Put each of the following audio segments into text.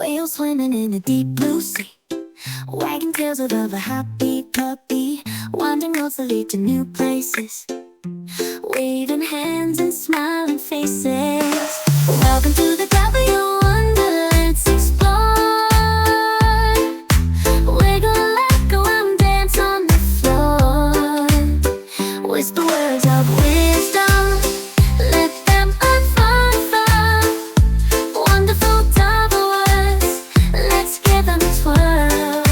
Whales swimming in a deep blue sea, wagging tails above a happy puppy, wandering roads that lead to new places, waving hands and smiling faces. Welcome to the W Wonder, let's explore. Wiggle, let go and dance on the floor. Whisper words of wisdom, let them unfold. Wonderful double words, let's give them a twirl.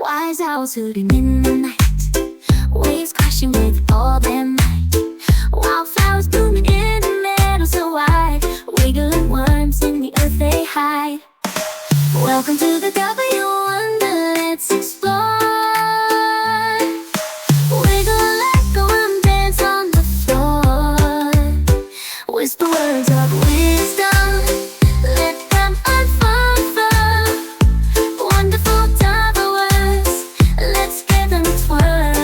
Wise owls hooting in the night, waves crashing with all their might, wildflowers blooming in the meadow so wide, wiggling worms in the earth they hide. Welcome to the W Wonder, let's explore. Wiggle, let go and dance on the floor. Whisper words of wisdom, let them unfold. Wonderful double words, let's give them a twirl.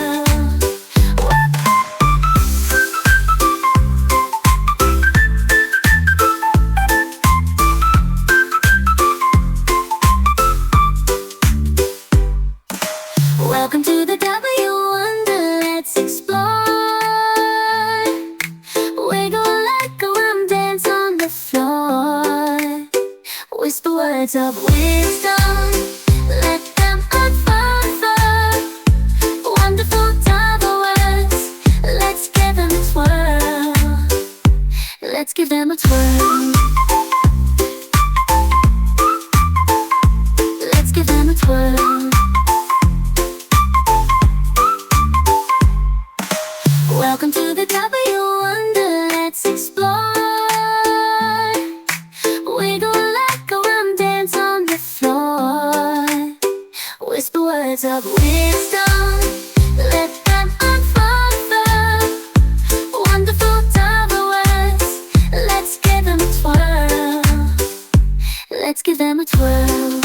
Welcome to the W Wonder, let's explore. Wiggle, let go and dance on the floor. Whisper words of wisdom, let them unfold. Wonderful double words, let's give them a twirl. Let's give them a twirl. Let's give them a twirl. Welcome to the W Wonder, let's explore. Wiggle, let go and dance on the floor. Whisper words of wisdom, let them unfold. Wonderful double words, let's give them a twirl. Let's give them a twirl.